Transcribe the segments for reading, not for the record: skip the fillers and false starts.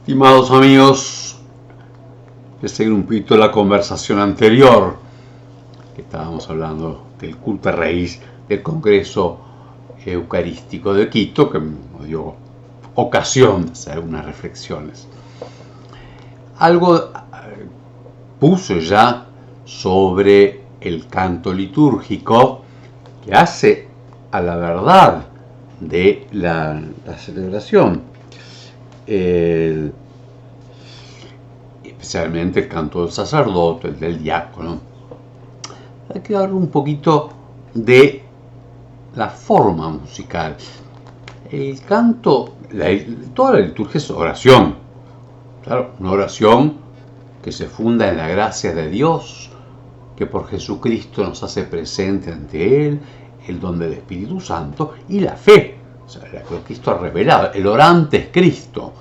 Estimados amigos, de seguir un poquito la conversación anterior, que estábamos hablando del culto a raíz del Congreso Eucarístico de Quito, que nos dio ocasión de hacer unas reflexiones. Algo puso ya sobre el canto litúrgico que hace a la verdad de la celebración, especialmente el canto del sacerdote, el del diácono. Hay que hablar un poquito de la forma musical. El canto, toda la liturgia es oración. Claro, una oración que se funda en la gracia de Dios, que por Jesucristo nos hace presente ante Él, el don del Espíritu Santo y la fe. O sea, lo que Cristo ha revelado. El orante es Cristo,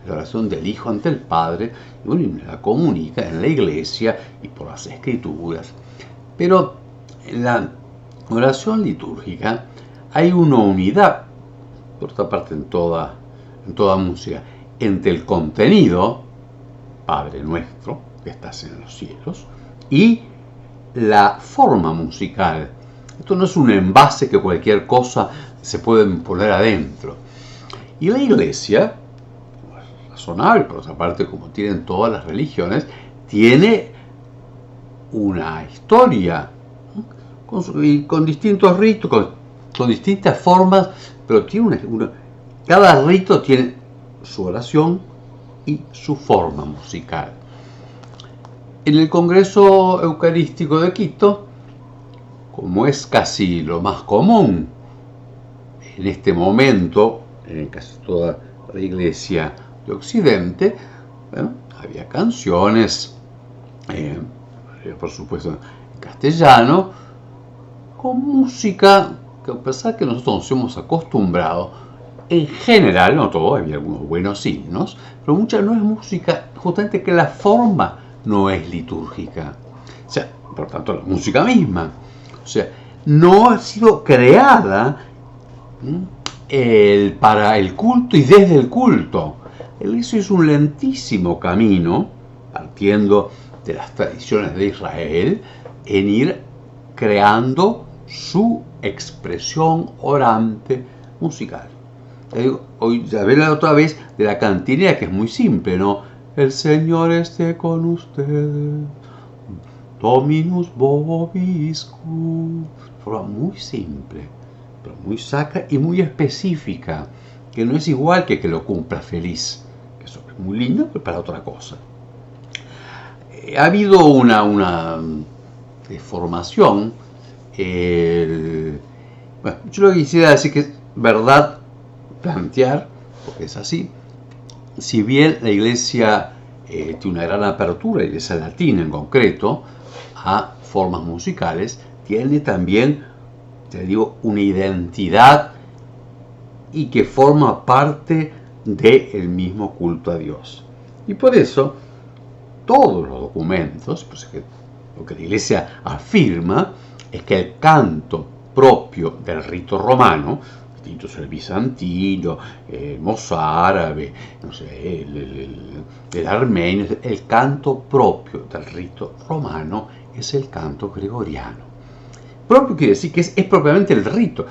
la oración del Hijo ante el Padre, y bueno, la comunica en la iglesia y por las Escrituras. Pero en la oración litúrgica hay una unidad, por otra parte en toda música, entre el contenido, Padre nuestro, que estás en los cielos, y la forma musical. Esto no es un envase que cualquier cosa se puede poner adentro. Y la iglesia, razonable, por otra parte, como tienen todas las religiones, tiene una historia, con distintos ritos, con distintas formas, pero tiene cada rito tiene su oración y su forma musical. En el Congreso Eucarístico de Quito, como es casi lo más común en este momento, en casi toda la iglesia de Occidente, bueno, había canciones, por supuesto en castellano, con música que a pesar que nosotros nos hemos acostumbrado, en general, no todo, había algunos buenos himnos, pero mucha no es música, justamente que la forma no es litúrgica. O sea, por tanto, la música misma. O sea, no ha sido creada para el culto y desde el culto. Eso es un lentísimo camino, partiendo de las tradiciones de Israel, en ir creando su expresión orante musical. Hoy ya ven otra vez de la cantinera, que es muy simple, ¿no? El Señor esté con ustedes, Dominus vobiscum. De forma muy simple, pero muy sacra y muy específica, que no es igual que lo cumpla feliz. Eso es muy lindo, pero para otra cosa. Ha habido una deformación. Bueno, yo lo que quisiera decir que es verdad plantear, porque es así, si bien la iglesia tiene una gran apertura, la iglesia latina en concreto, a formas musicales, tiene también, te digo, una identidad y que forma parte del mismo culto a Dios. Y por eso, todos los documentos, pues lo que la iglesia afirma es que el canto propio del rito romano, distinto es el bizantino, el mozárabe, no sé, el armenio, el canto propio del rito romano es el canto gregoriano. Propio quiere decir que es propiamente el rito.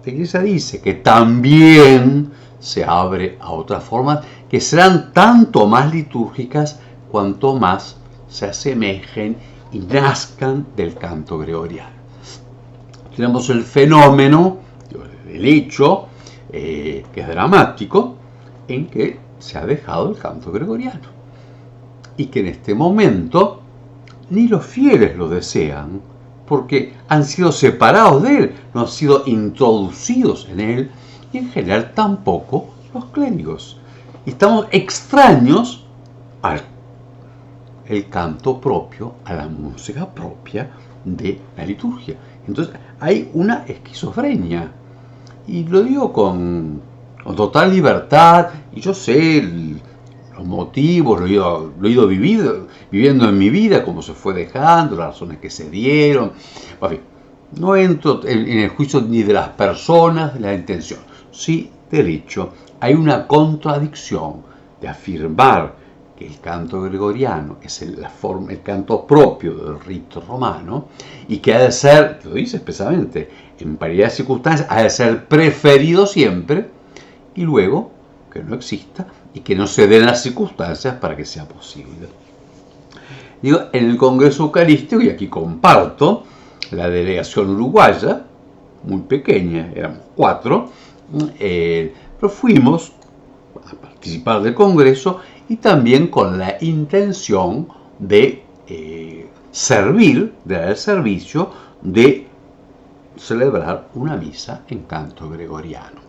La iglesia dice que también se abre a otras formas que serán tanto más litúrgicas cuanto más se asemejen y nazcan del canto gregoriano. Tenemos el fenómeno, el hecho, que es dramático, en que se ha dejado el canto gregoriano. Y que en este momento ni los fieles lo desean, porque han sido separados de él, no han sido introducidos en él, y en general tampoco los clérigos. Y estamos extraños al canto propio, a la música propia de la liturgia. Entonces hay una esquizofrenia, y lo digo con total libertad, y yo sé los motivos, lo he ido viviendo en mi vida, cómo se fue dejando, las razones que se dieron. En fin, no entro en el juicio ni de las personas, de la intención. Sí, del hecho, hay una contradicción de afirmar que el canto gregoriano es el canto propio del rito romano y que ha de ser, lo dice expresamente, en paridad de circunstancias, ha de ser preferido siempre, y luego que no exista y que no se den las circunstancias para que sea posible. Digo, en el Congreso Eucarístico, y aquí comparto, la delegación uruguaya, muy pequeña, éramos 4, pero fuimos a participar del Congreso y también con la intención de servir, de dar el servicio de celebrar una misa en canto gregoriano.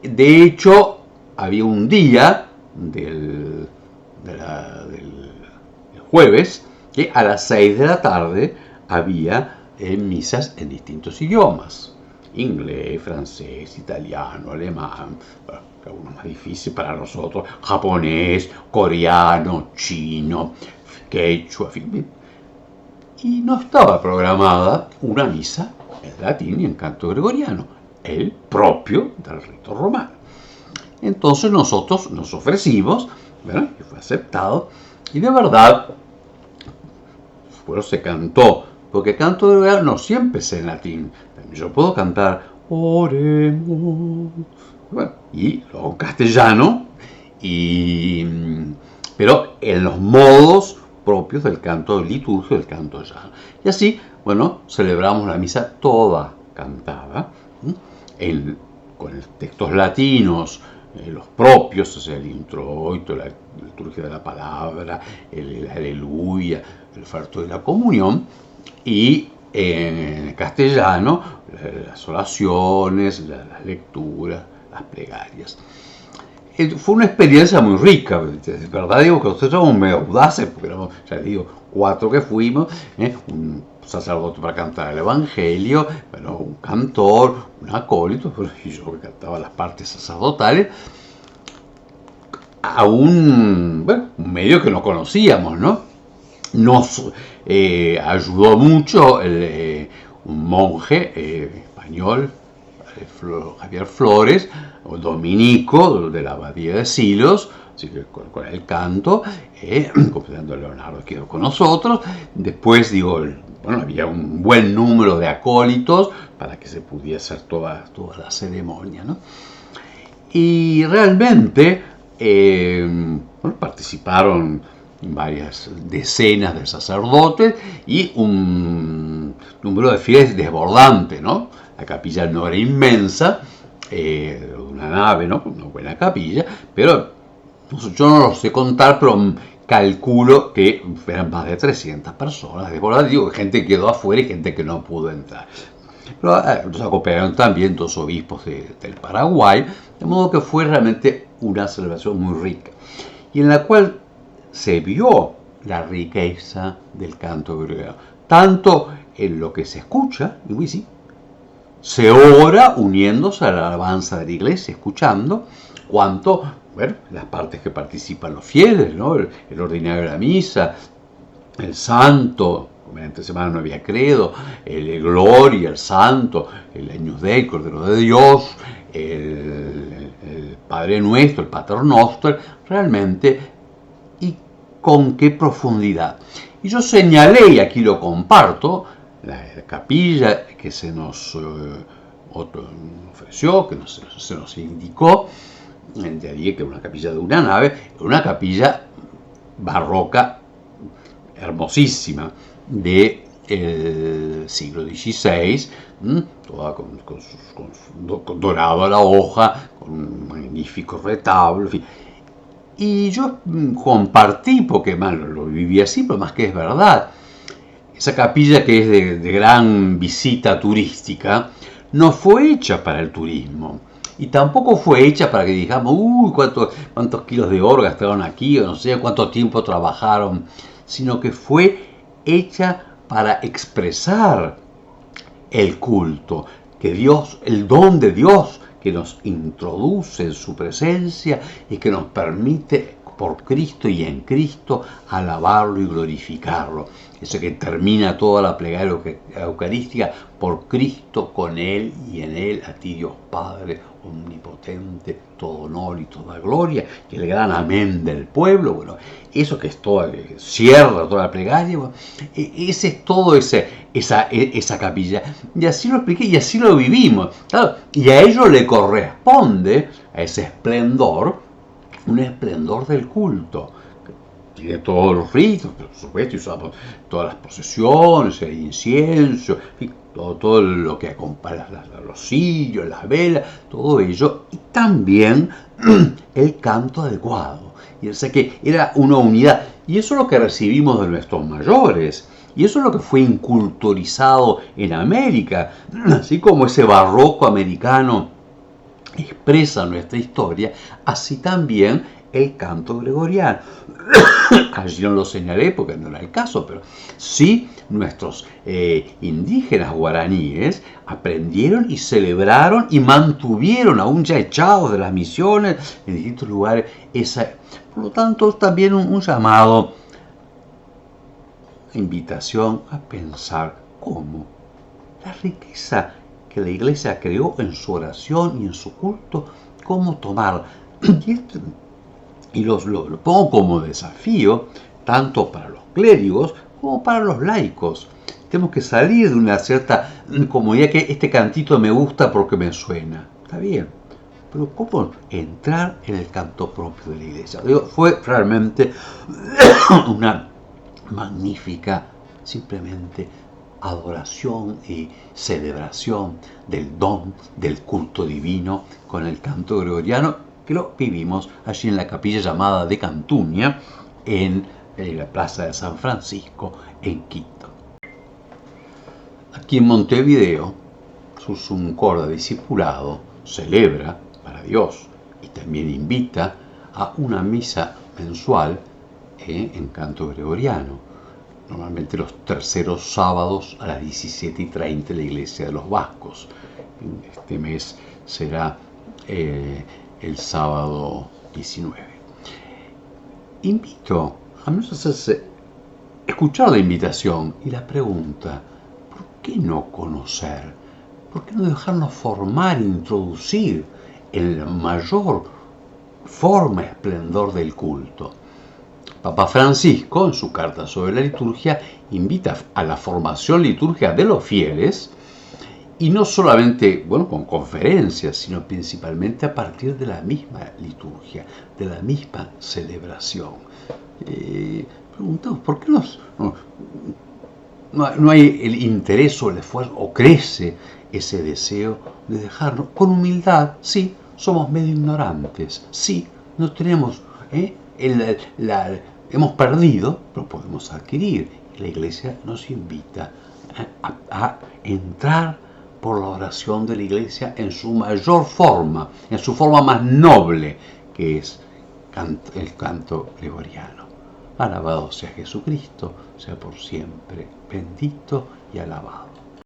De hecho, había un día del jueves que a las 6 de la tarde había misas en distintos idiomas: inglés, francés, italiano, alemán, algunos más difíciles para nosotros, japonés, coreano, chino, quechua, y no estaba programada una misa en latín y en canto gregoriano, el propio del rito romano. Entonces nosotros nos ofrecimos, ¿verdad? Y fue aceptado, y de verdad, bueno, se cantó, porque canto gregoriano no siempre es en latín. Yo puedo cantar oremos, bueno, y luego en castellano, pero en los modos propios del canto litúrgico, del canto llano. Y así, bueno, celebramos la misa toda cantada, con textos latinos, los propios, o sea, el introito, la liturgia de la palabra, el aleluya, el oferto de la comunión, y en castellano las oraciones, las lecturas, las plegarias. Fue una experiencia muy rica, de verdad digo que nosotros somos medio audaces, porque éramos, ya digo, 4 que fuimos, un sacerdote para cantar el Evangelio, bueno, un cantor, un acólito, y yo que cantaba las partes sacerdotales, a un medio que no conocíamos, ¿no? Nos ayudó mucho un monje español, Javier Flores, dominico de la abadía de Silos, así que con el canto, acompañando a Leonardo aquí con nosotros. Después, digo, había un buen número de acólitos para que se pudiera hacer toda la ceremonia, ¿no? Y realmente participaron varias decenas de sacerdotes y un número de fieles desbordante, ¿no? La capilla no era inmensa, una nave, ¿no? Una buena capilla, pero yo no lo sé contar, pero calculo que eran más de 300 personas desbordadas. Digo, gente que quedó afuera y gente que no pudo entrar. Pero nos acompañaron también 2 obispos del Paraguay, de modo que fue realmente una celebración muy rica, y en la cual se vio la riqueza del canto gregoriano, tanto en lo que se escucha, y sí, se ora uniéndose a la alabanza de la iglesia, escuchando, cuanto, las partes que participan los fieles, ¿no? El ordinario de la misa, el santo, como entre semana no había credo, el gloria, el santo, el Agnus Dei, el Cordero de Dios, el Padre Nuestro, el Pater Noster, realmente, y con qué profundidad. Y yo señalé, y aquí lo comparto, la capilla que se nos ofreció, que se nos indicó, de allí que era una capilla de una nave, una capilla barroca hermosísima del siglo XVI, toda con dorado a la hoja, con un magnífico retablo, en fin. Y yo compartí, porque lo viví así, pero más que es verdad, esa capilla que es de gran visita turística, no fue hecha para el turismo. Y tampoco fue hecha para que digamos, cuántos kilos de oro gastaron aquí, o no sé cuánto tiempo trabajaron, sino que fue hecha para expresar el culto, que Dios, el don de Dios, que nos introduce en su presencia y que nos permite por Cristo y en Cristo, alabarlo y glorificarlo. Eso que termina toda la plegaria eucarística: por Cristo, con Él y en Él, a ti Dios Padre omnipotente, todo honor y toda gloria, y el gran amén del pueblo. Bueno, eso que es todo, cierra toda la plegaria. Bueno, ese es todo esa capilla. Y así lo expliqué y así lo vivimos. Claro, y a ello le corresponde, a ese esplendor, un esplendor del culto. Tiene todos los ritos, por supuesto, y usamos todas las procesiones, el incienso, todo lo que acompaña los cirios, las velas, todo ello, y también el canto adecuado. Y sé que era una unidad, y eso es lo que recibimos de nuestros mayores, y eso es lo que fue inculturizado en América, así como ese barroco americano expresa nuestra historia, así también el canto gregoriano. Allí no lo señalé porque no era el caso, pero sí nuestros indígenas guaraníes aprendieron y celebraron y mantuvieron, aún ya echados de las misiones en distintos lugares, por lo tanto también un llamado, invitación a pensar cómo la riqueza que la Iglesia creó en su oración y en su culto, cómo tomarla. Y lo pongo como desafío, tanto para los clérigos como para los laicos. Tenemos que salir de una cierta comodidad, que este cantito me gusta porque me suena. Está bien, pero ¿cómo entrar en el canto propio de la Iglesia? Fue realmente una magnífica, simplemente, adoración y celebración del don del culto divino con el canto gregoriano, que lo vivimos allí en la capilla llamada de Cantuña, en la plaza de San Francisco, en Quito. Aquí en Montevideo, Sursum Corda Discipulado celebra para Dios y también invita a una misa mensual en canto gregoriano, normalmente los terceros sábados a las 17:30 en la iglesia de los Vascos. Este mes será el sábado 19. Invito a nosotros a escuchar la invitación y la pregunta: ¿por qué no conocer? ¿Por qué no dejarnos formar, introducir en la mayor forma, esplendor del culto? Papa Francisco, en su carta sobre la liturgia, invita a la formación litúrgica de los fieles, y no solamente, con conferencias, sino principalmente a partir de la misma liturgia, de la misma celebración. Preguntamos, ¿por qué no hay el interés o el esfuerzo, o crece ese deseo de dejarnos con humildad? Sí, somos medio ignorantes, sí, no tenemos, hemos perdido, pero podemos adquirir. La Iglesia nos invita a entrar por la oración de la Iglesia en su mayor forma, en su forma más noble, que es el canto gregoriano. Alabado sea Jesucristo, sea por siempre bendito y alabado.